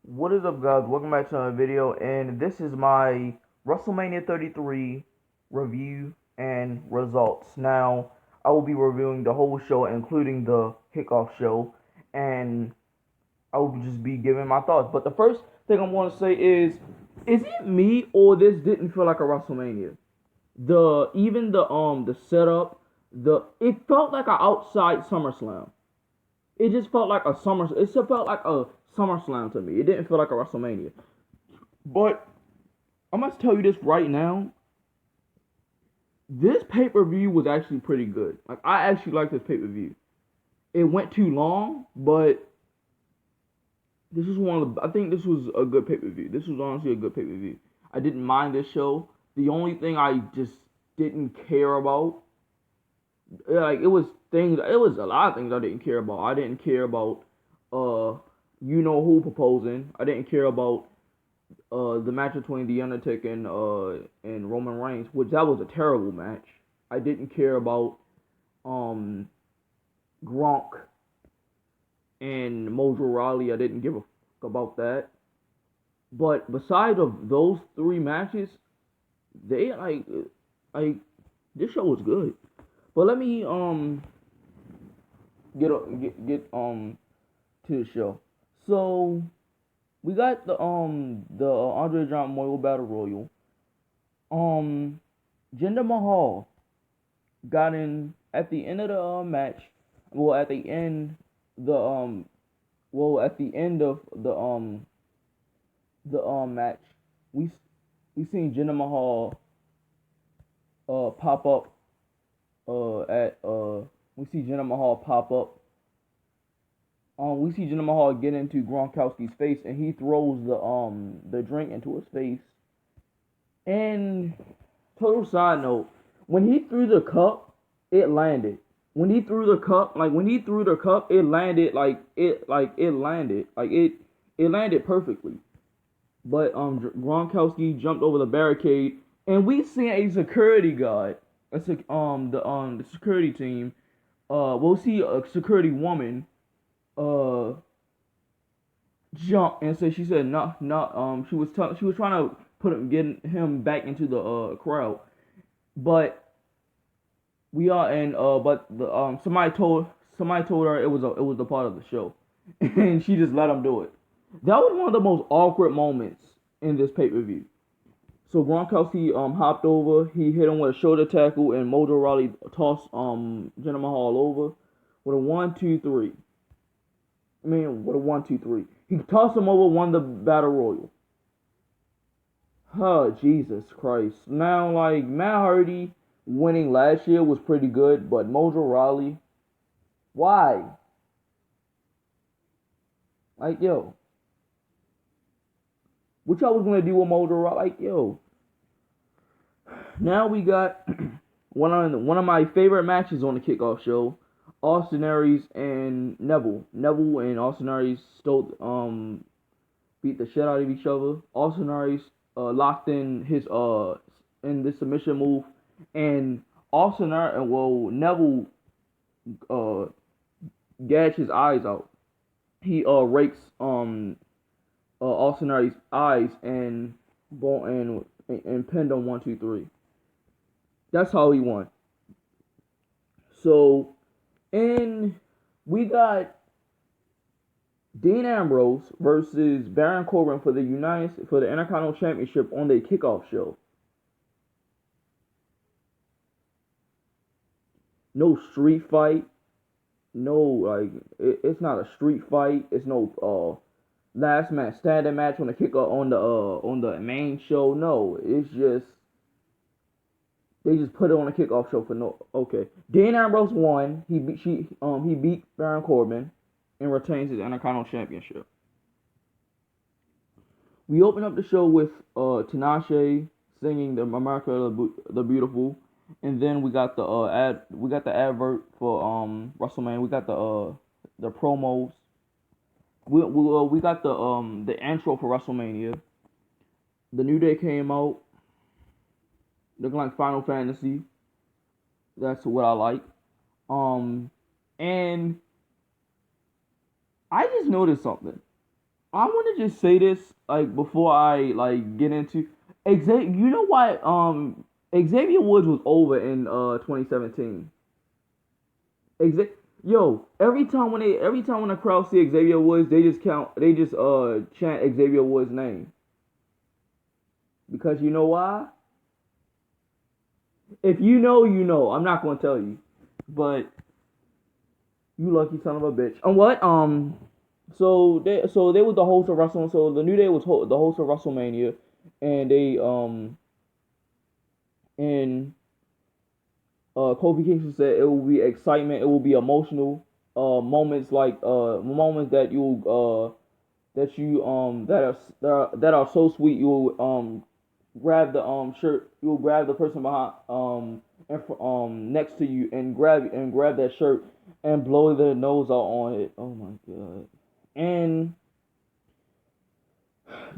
What is up, guys? Welcome back to another video, and this is my WrestleMania 33 review and results. Now, I will be reviewing the whole show, including the kickoff show, and I will just be giving my thoughts. But the first thing I want to say is it me or this didn't feel like a WrestleMania? The setup, it felt like an outside SummerSlam. It just felt like a summer. It just felt like a SummerSlam to me. It didn't feel like a WrestleMania. But I must tell you this right now. This pay per view was actually pretty good. Like I actually like this pay per view. It went too long, but this was one of the. I think this was a good pay per view. This was honestly a good pay per view. I didn't mind this show. The only thing I just didn't care about, like it was a lot of things I didn't care about. I didn't care about uh you know who proposing. I didn't care about the match between The Undertaker and Roman Reigns, which that was a terrible match. I didn't care about um Gronk and Mojo Rawley. I didn't give a fuck about that. But besides of those three matches, they like this show was good. But let me get to the show. So we got the Andre Giant Memorial Battle Royal. Um, Jinder Mahal got in at the end of the match. Well, at the end the at the end of the match, we we seen Jinder Mahal pop up at we see Jinder Mahal pop up. We see Jinder Mahal get into Gronkowski's face, and he throws the drink into his face. And total side note, when he threw the cup, it landed. When he threw the cup, it landed it landed perfectly. But Gronkowski jumped over the barricade, and we seen a security guard, the security team. We'll see a security woman uh jump and say she said not she was trying to get him back into the crowd, but we are and but the somebody told her it was a part of the show, and she just let him do it. That was one of the most awkward moments in this pay per view. So Gronkowski hopped over, he hit him with a shoulder tackle, and Mojo Rawley tossed Jinder Mahal over with a 1, 2, 3. With a 1, 2, 3. He tossed him over, won the battle royal. Oh, Jesus Christ. Now, like, Matt Hardy winning last year was pretty good, but Mojo Rawley, why? Like, yo, what y'all was gonna do with Mojo Rawley? Like, yo. Now we got one of my favorite matches on the kickoff show. Austin Aries and Neville. Neville and Austin Aries stole beat the shit out of each other. Austin Aries locked in his in the submission move, and Neville uh gashed his eyes out. He rakes Austin Aries' eyes and pinned him 1, 2, 3. That's how he won. So, and we got Dean Ambrose versus Baron Corbin for the Intercontinental Championship on the kickoff show. No street fight. No, like it's not a street fight. It's no last man standing match on the kickoff on the main show. No, it's just they just put it on a kickoff show for no. Okay, Dean Ambrose won. He beat Baron Corbin and retains his Intercontinental Championship. We open up the show with Tinashe singing the America the Beautiful, and then we got the advert for WrestleMania. We got the promos. We got the intro for WrestleMania. The New Day came out looking like Final Fantasy. That's what I like. And I just noticed something. I want to just say this like before I like get into Xavier. You know why? Xavier Woods was over in 2017. Yo, every time when the crowd see Xavier Woods, they just chant Xavier Woods' name because you know why? If you know, you know. I'm not gonna tell you, but you lucky son of a bitch. And what? So they was the host of Wrestle. So the New Day was the host of WrestleMania, and and Kofi Kingston said it will be excitement, it will be emotional, moments like moments that that are so sweet. You'll grab the shirt, you'll grab the person behind next to you and grab that shirt and blow their nose out on it. Oh my god. And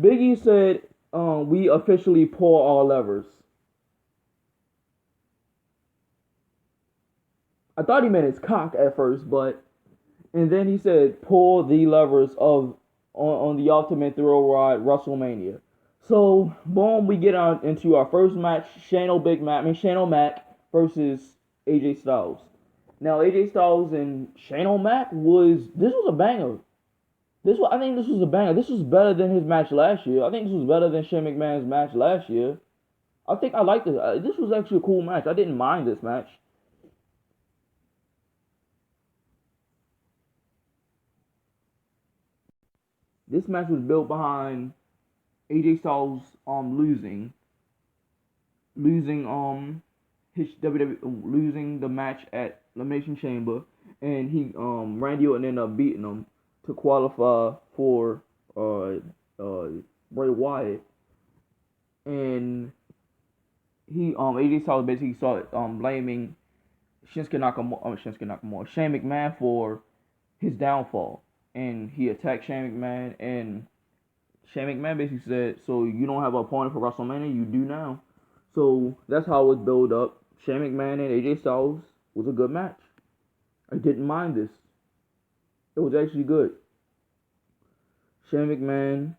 Biggie said, we officially pull our levers. I thought he meant his cock at first, but and then he said pull the levers of on the Ultimate Thrill Ride WrestleMania. So boom, we get on into our first match: Shane O'Mac versus AJ Styles. Now AJ Styles and Shane O'Mac was a banger. I think this was a banger. This was better than his match last year. I think this was better than Shane McMahon's match last year. I think I liked this. This was actually a cool match. I didn't mind this match. This match was built behind AJ Styles losing his WWE losing the match at Elimination Chamber, and he Randy Orton ended up beating him to qualify for uh Bray Wyatt, and he AJ Styles basically started blaming Shane McMahon for his downfall, and he attacked Shane McMahon, and Shane McMahon basically said, "So you don't have an opponent for WrestleMania? You do now." So that's how it was built up. Shane McMahon and AJ Styles was a good match. I didn't mind this. It was actually good. Shane McMahon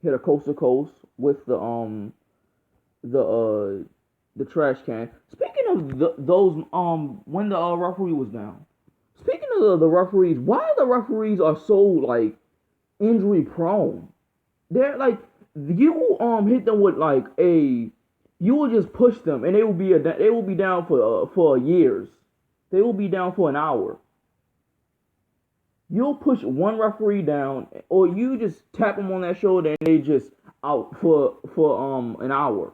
hit a coast to coast with the uh the trash can. Speaking of those when the referee was down. Speaking of the referees, why the referees are so like injury prone? They're like you hit them with like a you will just push them and they will be down for years. They will be down for an hour. You'll push one referee down, or you just tap them on that shoulder and they just out for an hour.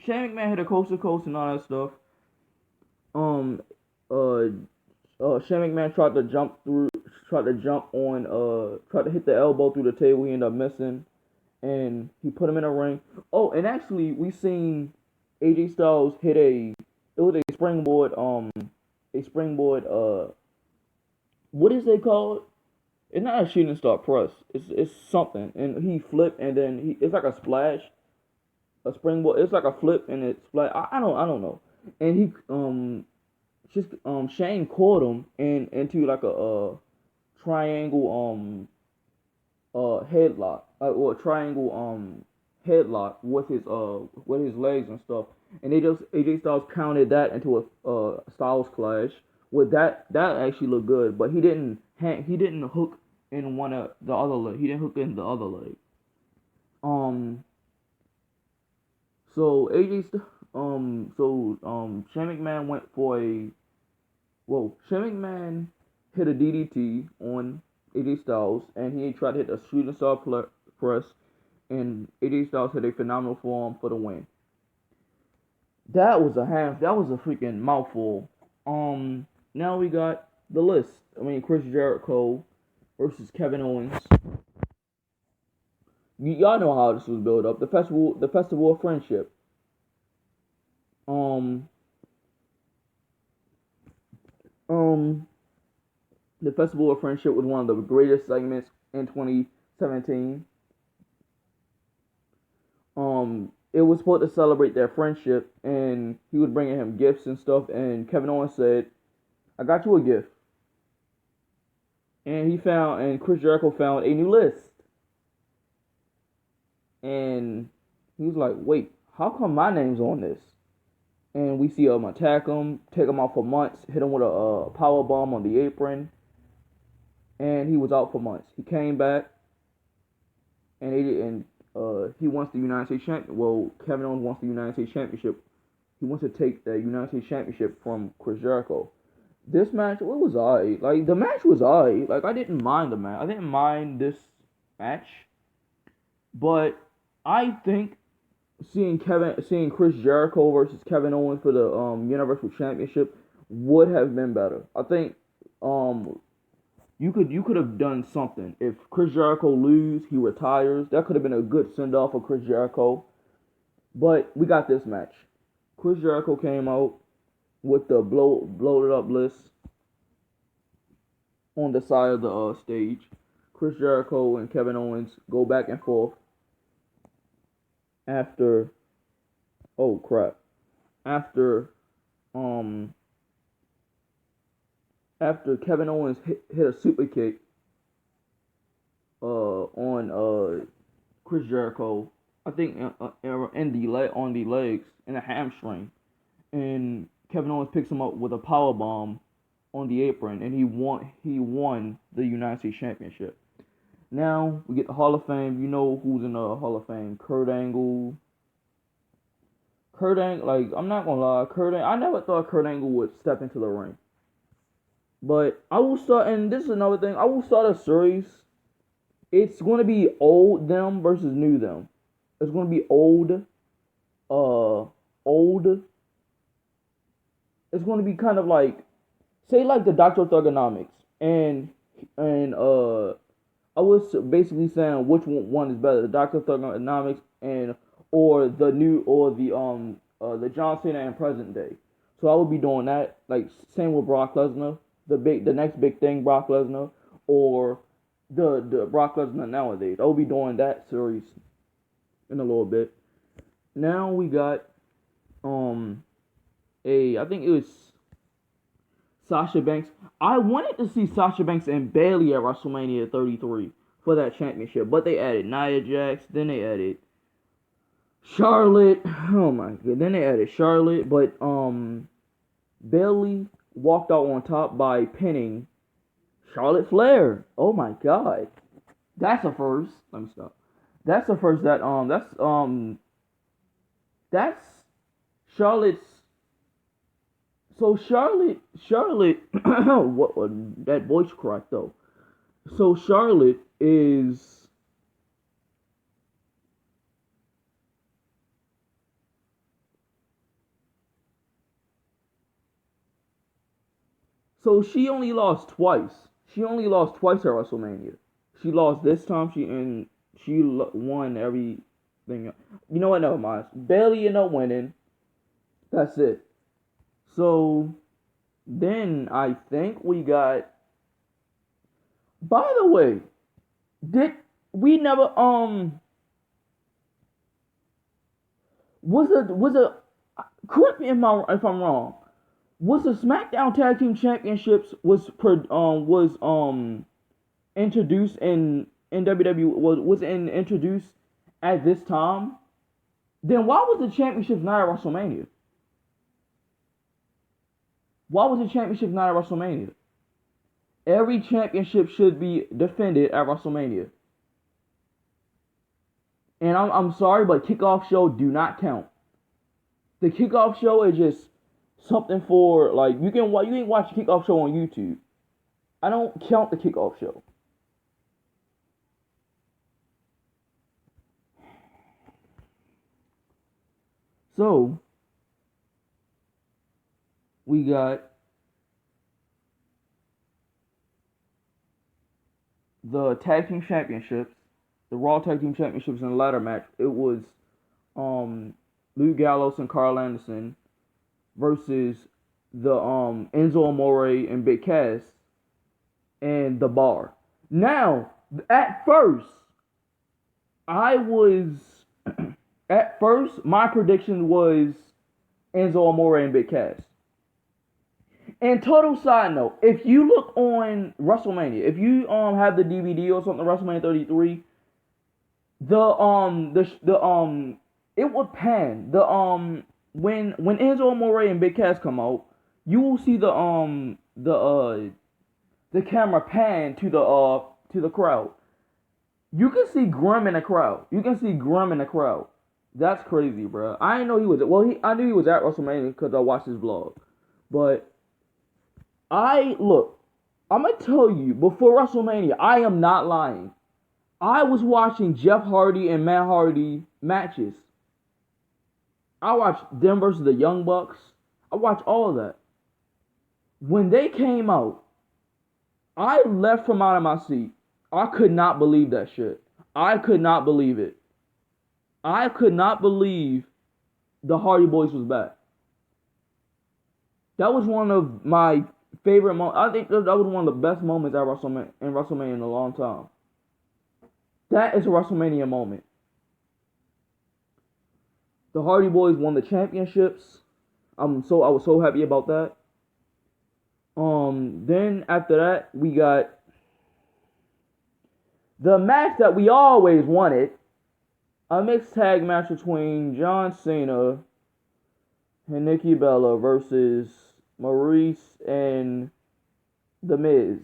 Shane McMahon hit a coast to coast and all that stuff. Um, uh, Shane McMahon tried to hit the elbow through the table. He ended up missing, and he put him in a ring. Oh, and actually, we seen AJ Styles hit it was a springboard. What is it called? It's not a shooting star press. It's something, and he flipped, and then it's like a splash, a springboard. It's like a flip, and it's splash. I don't know. And he just Shane caught him and into like a triangle headlock, or a triangle headlock with his legs and stuff, and they just AJ Styles counted that into a Styles clash. With that actually looked good, but he didn't hook in one of the other leg. He didn't hook in the other leg. Um, so Shane McMahon went for a Shane McMahon hit a DDT on AJ Styles, and he tried to hit a shooting star press, and AJ Styles hit a phenomenal form for the win. That was a freaking mouthful. Now we got the list. I mean, Chris Jericho versus Kevin Owens. Y'all know how this was built up. The festival of friendship. Um, um, the festival of friendship was one of the greatest segments in 2017. It was supposed to celebrate their friendship, and he was bringing him gifts and stuff. And Kevin Owens said, "I got you a gift." and Chris Jericho found a new list, and he was like, "Wait, how come my name's on this?" And we see him attack him, take him out for months, hit him with a power bomb on the apron, and he was out for months. He came back, and he wants the United States Championship. Well, Kevin Owens wants the United States Championship. He wants to take the United States Championship from Chris Jericho. This match, it was alright. Like, the match was alright. Like, I didn't mind the match. I didn't mind this match. But I think seeing Chris Jericho versus Kevin Owens for the Universal Championship would have been better. I think you could have done something. If Chris Jericho loses, he retires. That could have been a good send off for Chris Jericho. But we got this match. Chris Jericho came out with the bloated up list on the side of the stage. Chris Jericho and Kevin Owens go back and forth after after Kevin Owens hit a super kick on Chris Jericho, I think on the legs and a hamstring, and Kevin Owens picks him up with a power bomb on the apron, and he won the United States Championship. Now we get the Hall of Fame. You know who's in the Hall of Fame? Kurt Angle. Like, I'm not gonna lie, I never thought Kurt Angle would step into the ring. But I will start, and this is another thing, I will start a series. It's gonna be old them versus new them. It's gonna be old. It's gonna be kind of like, say, like the Doctor of Thugonomics, and I was basically saying which one is better, the Doctor of Thugonomics or the John Cena in present day. So I would be doing that. Like, same with Brock Lesnar, the next big thing, Brock Lesnar, or the Brock Lesnar nowadays. I will be doing that series in a little bit. Now we got I think it was Sasha Banks. I wanted to see Sasha Banks and Bayley at WrestleMania 33 for that championship, but they added Nia Jax, then they added Charlotte. Oh my god, then they added Charlotte, but Bayley walked out on top by pinning Charlotte Flair. Oh my god. That's a first. Let me stop. That's the first that's Charlotte's. So Charlotte, what that voice crack though. So Charlotte is so she only lost twice. She only lost twice at WrestleMania. She lost this time. She won everything. You know what? Never mind. Bayley ended up winning. That's it. So then I think we got. By the way, did we never was a correct me if I'm wrong. Was the SmackDown Tag Team Championships was introduced in WWE introduced at this time? Then why was the championships not at WrestleMania? Why was the championship not at WrestleMania? Every championship should be defended at WrestleMania. And I'm sorry, but kickoff show do not count. The kickoff show is just something for, like, you can watch the kickoff show on YouTube. I don't count the kickoff show. So we got the tag team championships, the Raw tag team championships in the ladder match. It was Luke Gallows and Carl Anderson versus the Enzo Amore and Big Cass and the Bar. Now, at first, my prediction was Enzo Amore and Big Cass. And total side note, if you look on WrestleMania, if you have the DVD or something, WrestleMania 33, it would pan when Enzo Amore and Big Cass come out, you will see the camera pan to the crowd. You can see Grim in the crowd. You can see Grim in the crowd. That's crazy, bro. I didn't know he was. Well, I knew he was at WrestleMania because I watched his vlog. But look. I'm gonna tell you before WrestleMania. I am not lying. I was watching Jeff Hardy and Matt Hardy matches. I watched them versus the Young Bucks. I watched all of that. When they came out, I left from out of my seat. I could not believe that shit. I could not believe it. I could not believe the Hardy Boys was back. That was one of my favorite moments. I think that was one of the best moments at WrestleMania in a long time. That is a WrestleMania moment. The Hardy Boys won the championships. I was so happy about that. Then after that, we got the match that we always wanted. A mixed tag match between John Cena and Nikki Bella versus Maurice and The Miz.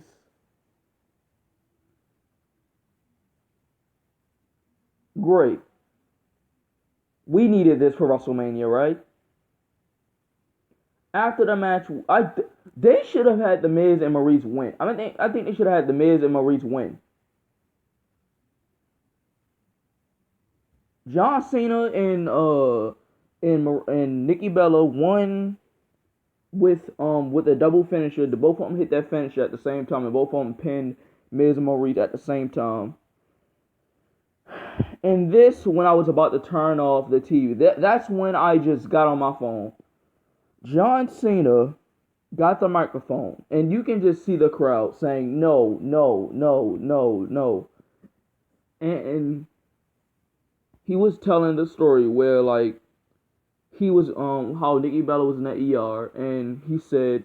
Great. We needed this for WrestleMania, right? After the match, they should have had The Miz and Maurice win. I think they should have had The Miz and Maurice win. John Cena and Nikki Bella won with a double finisher. The both of them hit that finisher at the same time, and both of them pinned Miz and Maurice at the same time. And this, when I was about to turn off the TV, that's when I just got on my phone. John Cena got the microphone, and you can just see the crowd saying no, no, no, no, no. And he was telling the story where, like, he was how Nikki Bella was in the ER, and he said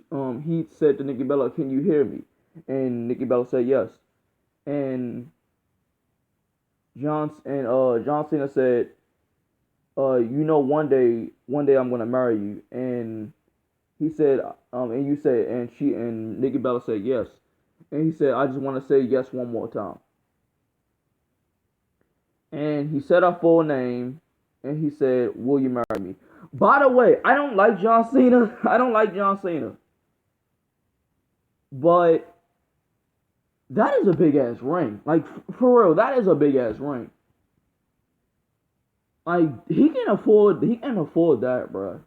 to Nikki Bella, "Can you hear me?" And Nikki Bella said yes. And John Cena said, one day I'm gonna marry you. And he said, and Nikki Bella said yes. And he said, I just want to say yes one more time. And he said her full name, and he said, will you marry me? By the way, I don't like John Cena. But that is a big ass ring. Like, for real, that is a big ass ring. Like, he can afford that, bro.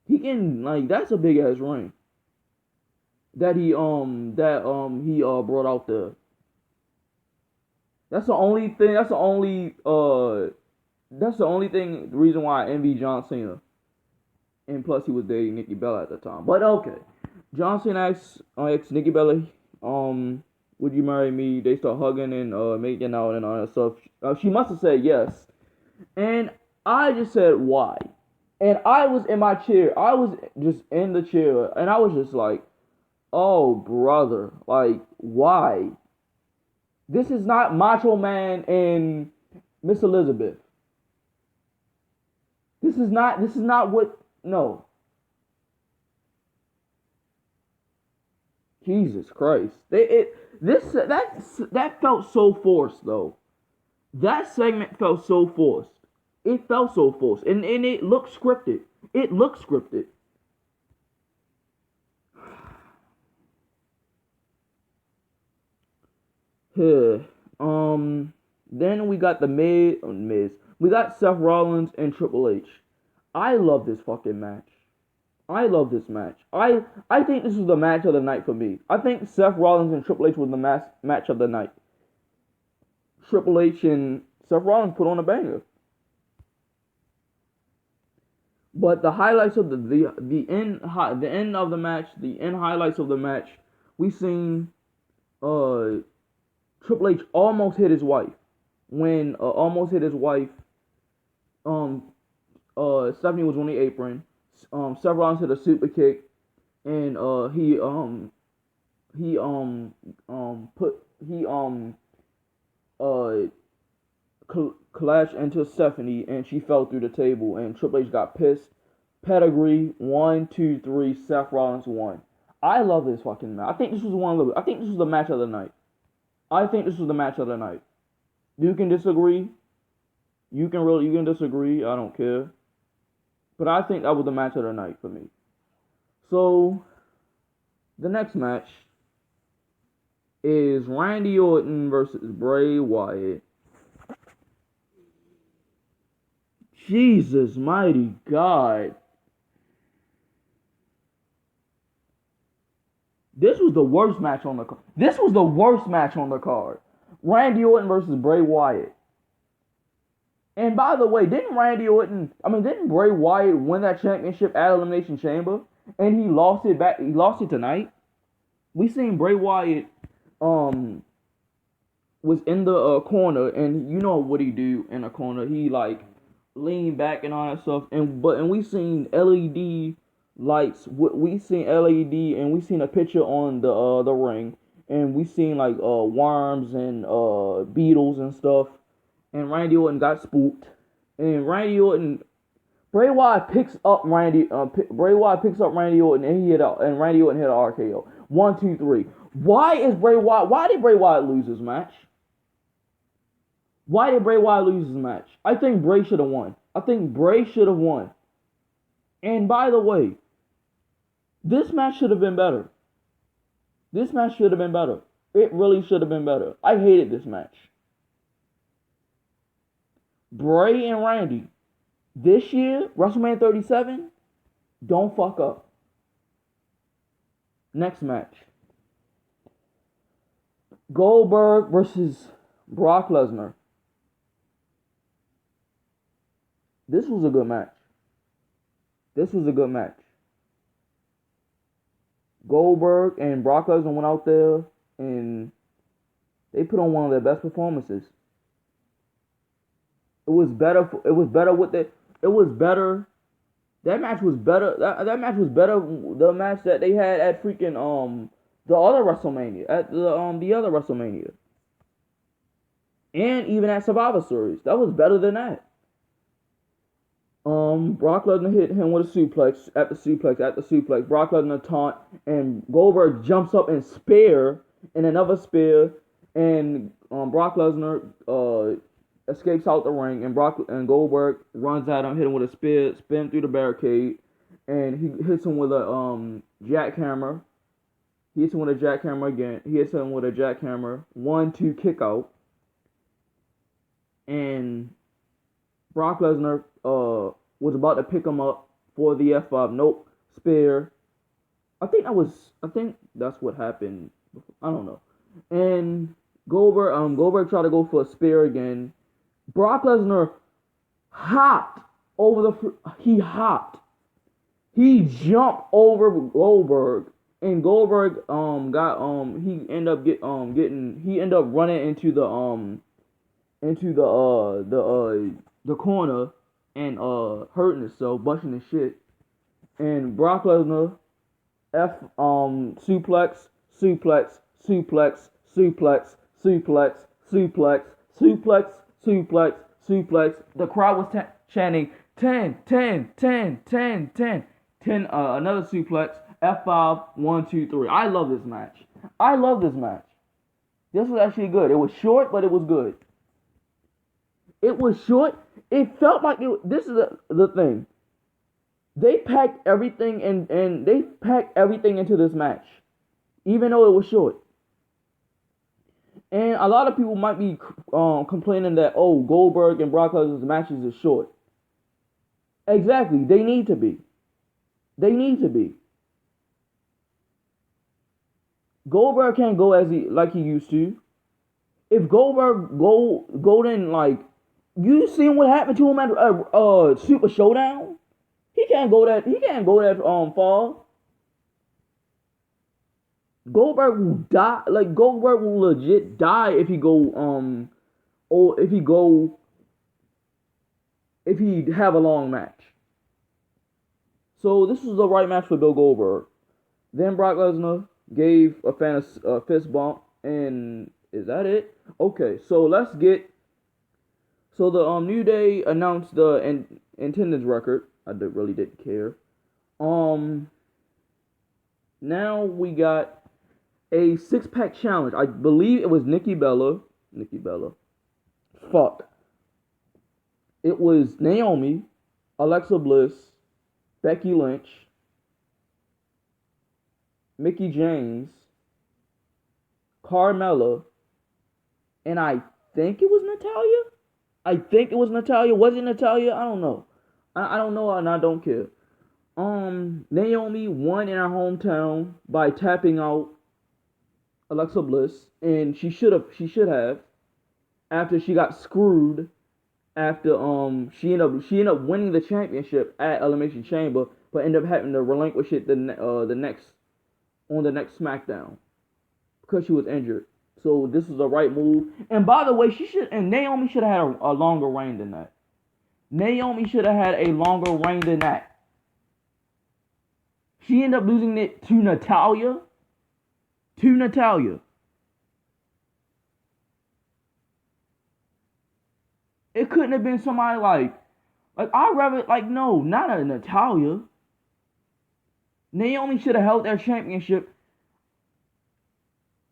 That's a big ass ring. That he brought out there. That's the only thing, the reason why I envy John Cena. And plus he was dating Nikki Bella at the time. But okay. John Cena asks Nikki Bella, would you marry me? They start hugging and making out and all that stuff. She must have said yes. And I just said, why? And I was in my chair. I was just in the chair. And I was just like, oh, brother. Like, why? This is not Macho Man and Miss Elizabeth. This is not what, no. Jesus Christ. That felt so forced, though. That segment felt so forced. It felt so forced. And it looked scripted. It looked scripted. Then we got the Miz. We got Seth Rollins and Triple H. I love this fucking match. I love this match. I think this was the match of the night for me. I think Seth Rollins and Triple H was the match of the night. Triple H and Seth Rollins put on a banger. But the highlights of the end of the match, the end highlights of the match, we seen Triple H almost hit his wife. When almost hit his wife, Stephanie was on the apron. Seth Rollins hit a super kick. and he put he uh clashed into Stephanie, and she fell through the table, and Triple H got pissed. Pedigree 1, 2, 3. Seth Rollins won. I love this fucking match. I think this was I think this was the match of the night. I think this was the match of the night. You can disagree. You can disagree. I don't care. But I think that was the match of the night for me. So the next match is Randy Orton versus Bray Wyatt. Jesus mighty God. This was the worst match on the card. This was the worst match on the card. Randy Orton versus Bray Wyatt. And by the way, didn't Bray Wyatt win that championship at Elimination Chamber? And he lost it tonight? We seen Bray Wyatt was in the corner, and you know what he do in a corner. He like lean back and all that stuff. And we seen LED lights. We seen LED, and we seen a picture on the ring, and we seen like worms and beetles and stuff. And Randy Orton got spooked, and Bray Wyatt picks up Randy Orton, and Randy Orton hit an RKO. 1, 2, 3. Why did Bray Wyatt lose his match? Why did Bray Wyatt lose his match? I think Bray should have won. And by the way, this match should have been better. It really should have been better. I hated this match. Bray and Randy, this year, WrestleMania 37, don't fuck up. Next match. Goldberg versus Brock Lesnar. This was a good match. Goldberg and Brock Lesnar went out there and they put on one of their best performances. That match was better. That match was better. The match that they had at freaking the other WrestleMania, at the other WrestleMania, and even at Survivor Series. That was better than that. Brock Lesnar hit him with a suplex at the suplex. Brock Lesnar taunt, and Goldberg jumps up and spear, and another spear, and Brock Lesnar escapes out the ring, and Goldberg runs at him, hit him with a spear, spin through the barricade, and he hits him with a jackhammer. He hits him with a jackhammer again. 1-2 kick out, and Brock Lesnar was about to pick him up for the F5. Nope, spear. I think that's what happened. I don't know. And Goldberg tried to go for a spear again. Brock Lesnar hopped over he jumped over Goldberg, and Goldberg he ended up running into the corner and hurting himself, busting his shit. And Brock Lesnar suplex, the crowd was chanting 10, 10, 10, 10, 10, 10. Another suplex. F5. 1, 2, 3. I love this match. This was actually good. It was short, but it was good. It was short. It felt like this is the thing. They packed everything into this match, even though it was short. And a lot of people might be complaining that, Goldberg and Brock Lesnar's matches are short. Exactly. They need to be. Goldberg can't go like he used to. If Goldberg go then, like, you seen what happened to him at Super Showdown? He can't go that far. Goldberg will die. Like, Goldberg will legit die if he have a long match. So this was the right match for Bill Goldberg. Then Brock Lesnar gave a fan a fist bump, and is that it? Okay, so let's get. So the New Day announced the attendance record. Really didn't care. Um, Now we got a 6-pack challenge. I believe it was Nikki Bella. Nikki Bella. Fuck. It was Naomi, Alexa Bliss, Becky Lynch, Mickey James, Carmella, and I think it was Natalia. I think it was Natalia. Was it Natalia? I don't know. I don't know, and I don't care. Naomi won in her hometown by tapping out Alexa Bliss, and she should have after she got screwed after she ended up winning the championship at Elimination Chamber, but ended up having to relinquish it the next on the next SmackDown because she was injured. So this was the right move. And by the way, Naomi should have had a longer reign than that. Naomi should have had a longer reign than that. She ended up losing it to Natalia. To Natalia. It couldn't have been somebody like I'd rather no, not a Natalia. Naomi should have held their championship.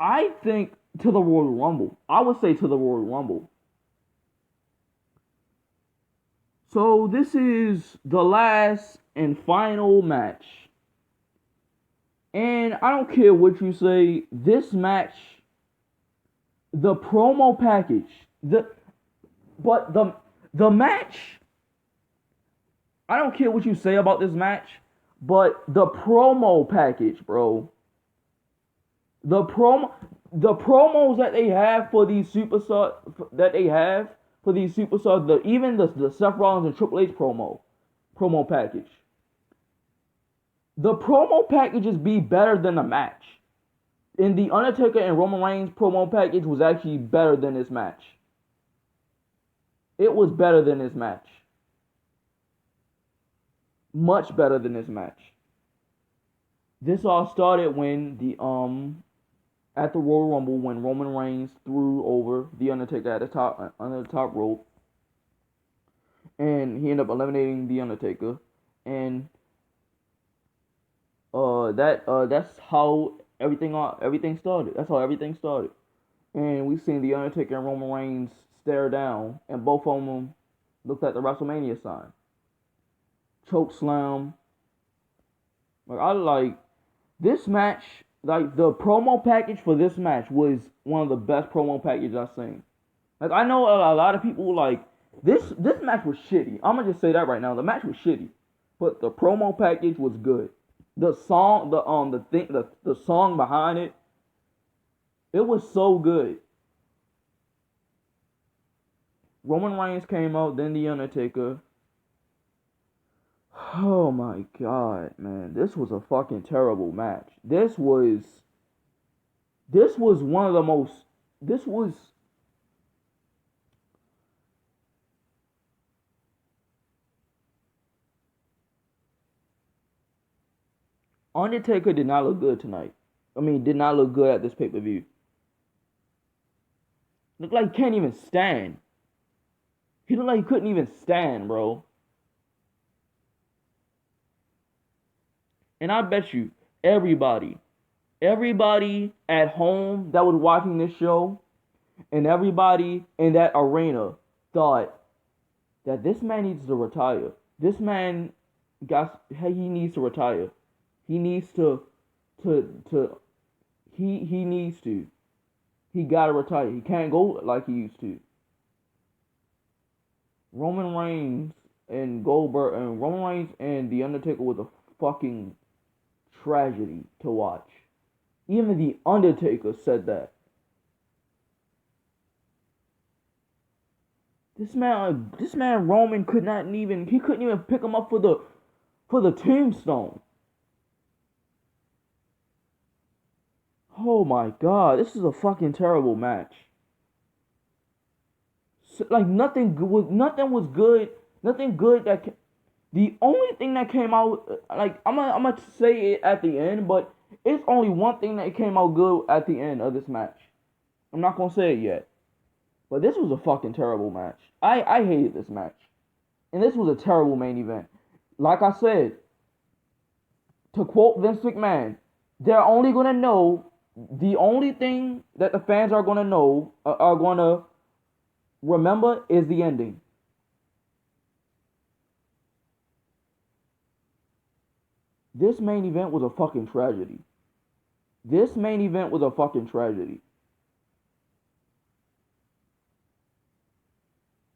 I think to the Royal Rumble. I would say to the Royal Rumble. So this is the last and final match. And I don't care what you say, this match, the promo package, the match, I don't care what you say about this match, but the promo package, bro. The promos that they have for these superstars, even the Seth Rollins and Triple H promo package. The promo packages be better than the match. And the Undertaker and Roman Reigns promo package was actually better than this match. It was better than this match. Much better than this match. This all started when at the Royal Rumble when Roman Reigns threw over the Undertaker at the top under the top rope, and he ended up eliminating the Undertaker, and that's how everything started. That's how everything started, and we seen the Undertaker and Roman Reigns stare down, and both of them looked at the WrestleMania sign. Choke slam. This match. Like, the promo package for this match was one of the best promo packages I've seen. Like, I know a lot of people, this match was shitty. I'm gonna just say that right now. The match was shitty. But the promo package was good. The song, the song behind it, it was so good. Roman Reigns came out, then The Undertaker. Oh my god, man. This was a fucking terrible match. This was one of the most. This was. Undertaker did not look good tonight. Did not look good at this pay-per-view. Looked like he can't even stand. He looked like he couldn't even stand, bro. And I bet you everybody at home that was watching this show and everybody in that arena thought that this man needs to retire. This man he needs to retire. He needs to he needs to. He gotta retire. He can't go like he used to. Roman Reigns and The Undertaker was a fucking tragedy to watch. Even The Undertaker said that. This man Roman couldn't even pick him up for the tombstone. Oh my god, this is a fucking terrible match. Nothing was good. Nothing good the only thing that came out, I'm gonna say it at the end, but It's only one thing that came out good at the end of this match. I'm not gonna say it yet, but this was a fucking terrible match. I hated this match, and this was a terrible main event. Like I said, to quote Vince McMahon, they're only gonna know the only thing that the fans are gonna know are gonna remember is the ending. This main event was a fucking tragedy. This main event was a fucking tragedy.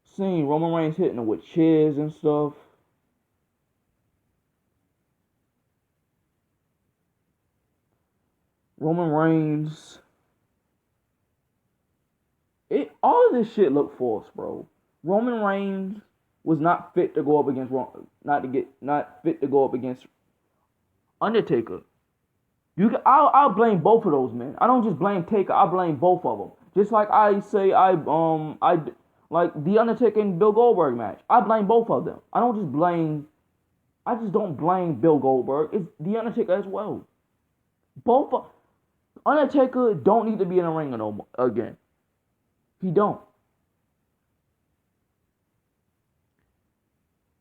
Seeing Roman Reigns hitting him with chairs and stuff. Roman Reigns. All of this shit looked forced, bro. Roman Reigns was not fit to go up against not fit to go up against Undertaker. I'll blame both of those men. I don't just blame Taker. I blame both of them. Just like I say I like the Undertaker and Bill Goldberg match. I blame both of them. I just don't blame Bill Goldberg. It's the Undertaker as well. Undertaker don't need to be in a ring no more again. He don't.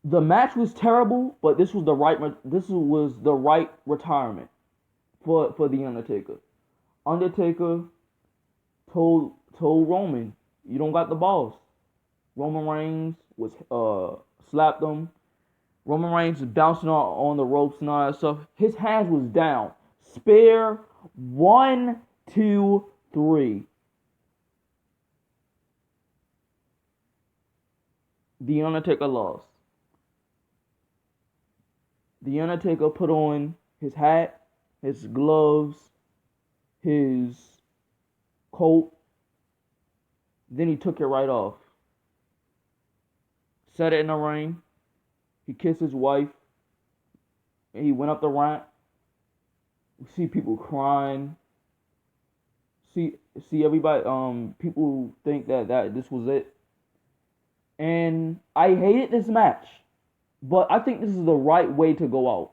The match was terrible, but this was the right retirement for the Undertaker. Undertaker told Roman, "You don't got the balls." Roman Reigns was slapped him. Roman Reigns was bouncing on the ropes and all that stuff. His hands was down. Spear 1, 2, 3. The Undertaker lost. The Undertaker put on his hat, his gloves, his coat. Then he took it right off. Set it in the ring. He kissed his wife. And he went up the ramp. You see people crying. See everybody. People think that this was it. And I hated this match, but I think this is the right way to go out.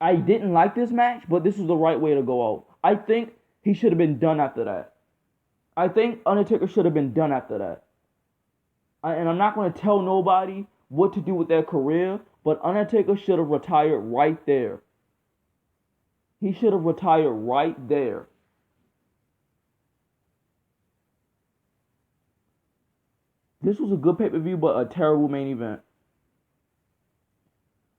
I didn't like this match, but this is the right way to go out. I think he should have been done after that. I think Undertaker should have been done after that. And I'm not going to tell nobody what to do with their career, but Undertaker should have retired right there. He should have retired right there. This was a good pay-per-view, but a terrible main event.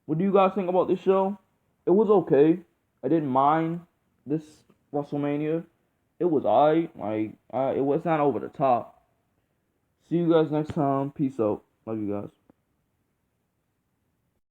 What do you guys think about this show? It was okay. I didn't mind this WrestleMania. It was alright. It was not over the top. See you guys next time. Peace out. Love you guys.